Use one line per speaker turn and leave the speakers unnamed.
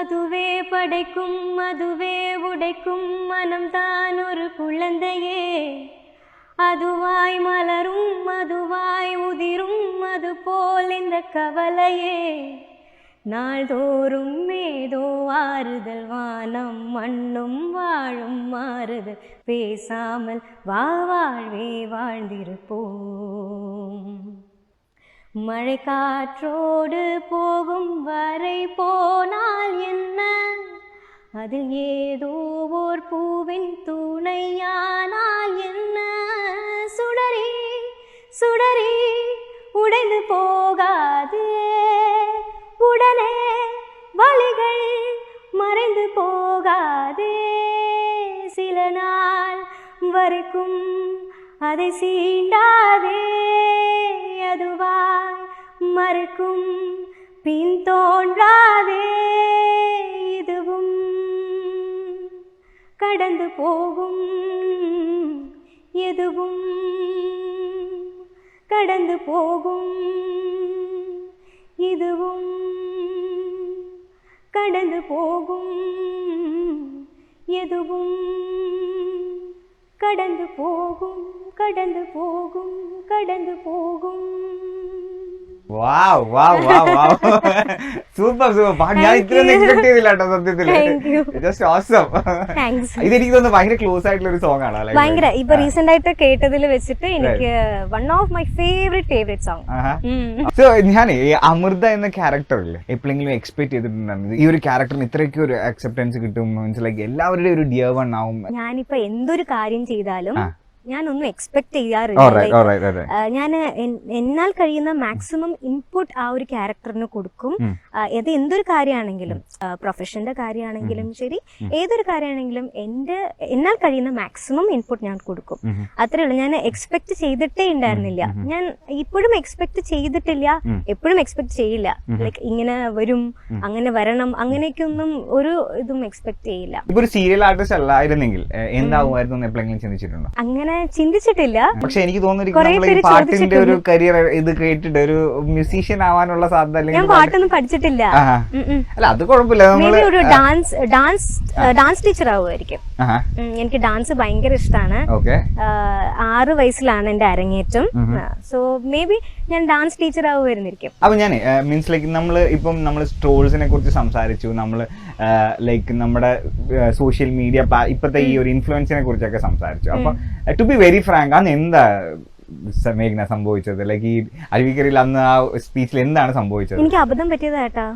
அதுவே படைக்கும் அதுவே உடைக்கும் மனம்தான் ஒரு குழந்தையே அதுவாய் மலரும் அதுவாய் உதிரும் அது போல் இந்த கவலையே நாள்தோறும் ஏதோ ஆறுதல் வானம் மண்ணும் வாழும் மாறுதல் பேசாமல் வாழ்வே வாழ்ந்திருப்போம் மழை காற்றோடு போகும் வரை போனால் என்ன அதில் ஏதோ ஓர் பூவின் துணையானால் என்ன சுடரி சுடரி உடைந்து போகாது உடனே வலிகள் மறைந்து போகாதே சில நாள் வரைக்கும் அதை சீண்டாதே அதுவாய் மறுக்கும் பின் தோன்றாதே இதுவும் கடந்து போகும் எதுவும் கடந்து போகும் இதுவும் கடந்து போகும் எதுவும் கடந்து போகும் கடந்து போகும் கடந்து போகும்
സൂപ്പർ സൂപ്പർ പാട്ട് ഞാൻ ഇത്രയൊന്നും എക്സ്പെക്ട് ചെയ്തില്ല കേട്ടോ സത്യത്തില്. Just awesome. ഇതെനിക്ക് തോന്നുന്നു ഭയങ്കര ക്ലോസ് ആയിട്ടുള്ള ഒരു സോങ് ആണ്.
ഭയങ്കര ഇപ്പൊ റീസെന്റ് ആയിട്ട് കേട്ടതിൽ വെച്ചിട്ട് എനിക്ക് one of my favourite song.
So ഞാൻ അമൃത എന്ന ക്യാരക്ടറിൽ എപ്പോഴെങ്കിലും എക്സ്പെക്ട് ചെയ്തിട്ടുണ്ടായിരുന്നു ഈ ഒരു ക്യാരക്ടറിന് ഇത്രയൊക്കെ ഒരു അക്സെപ്റ്റൻസ് കിട്ടും, മീൻസ് ലൈക്ക് എല്ലാവരുടെയും ഒരു ഡിയർ വൺ ആവും?
ഞാനിപ്പോ എന്തൊരു കാര്യം ചെയ്താലും ഞാനൊന്നും എക്സ്പെക്ട് ചെയ്യാറില്ല. ഞാൻ എന്നാൽ കഴിയുന്ന മാക്സിമം ഇൻപുട്ട് ആ ഒരു ക്യാരക്ടറിന് കൊടുക്കും. അത് എന്തൊരു കാര്യമാണെങ്കിലും, പ്രൊഫഷന്റെ കാര്യമാണെങ്കിലും ശരി, ഏതൊരു കാര്യമാണെങ്കിലും എന്നാൽ കഴിയുന്ന മാക്സിമം ഇൻപുട്ട് ഞാൻ കൊടുക്കും. അത്രേ ഉള്ളൂ. ഞാൻ എക്സ്പെക്ട് ചെയ്തിട്ടേ ഉണ്ടായിരുന്നില്ല. ഞാൻ ഇപ്പോഴും എക്സ്പെക്ട് ചെയ്തിട്ടില്ല, എപ്പോഴും എക്സ്പെക്ട് ചെയ്യില്ല. ലൈക്ക് ഇങ്ങനെ വരും, അങ്ങനെ വരണം, അങ്ങനെയൊക്കെ ഒന്നും ഒരു ഇതും എക്സ്പെക്ട് ചെയ്യില്ല.
ഒരു സീരിയൽ ആർട്ടിസ്റ്റ് അല്ലായിരുന്നെങ്കിൽ എന്താവുമായിരുന്നു എപ്പോഴെങ്കിലും ചിന്തിച്ചിട്ടുണ്ടോ?
അങ്ങനെ ചിന്തിച്ചിട്ടില്ല.
പക്ഷെ എനിക്ക് തോന്നുന്നു പാട്ടിന്റെ ഒരു കരിയർ ഇത് കേട്ടിട്ട് ഒരു മ്യൂസീഷ്യൻ ആവാനുള്ള സാധ്യത.
ഞാൻ പാട്ടൊന്നും പഠിച്ചിട്ടില്ല.
അല്ല അത് കുഴപ്പമില്ല.
ഒരു ഡാൻസ് ടീച്ചർ ആവുമായിരിക്കും. എനിക്ക് ഡാൻസ് ഭയങ്കര ഇഷ്ടമാണ്. 6 വയസ്സിലാണ് എന്റെ അരങ്ങേറ്റം. സോ മേ ബി ഞാൻ ഡാൻസ് ടീച്ചർ ആവുമായിരുന്നിരിക്കും.
അപ്പൊ ഞാൻ മീൻസ് ലൈക്ക് നമ്മൾ ട്രോൾസിനെ കുറിച്ച് സംസാരിച്ചു, നമ്മള് ലൈക്ക് നമ്മുടെ സോഷ്യൽ മീഡിയ ഇപ്പത്തെ ഈ ഒരു ഇൻഫ്ലുവൻസിനെ കുറിച്ചൊക്കെ സംസാരിച്ചു. അപ്പൊ ടു ബി വെരി ഫ്രാങ്ക്, അന്ന് എന്താ മേഘ്ന സംഭവിച്ചത്? ലൈക്ക് ഈ അരുവിക്കരയിൽ അന്ന് ആ സ്പീച്ചിൽ എന്താണ് സംഭവിച്ചത്?
എനിക്ക് അബദ്ധം പറ്റിയതായിട്ടാ.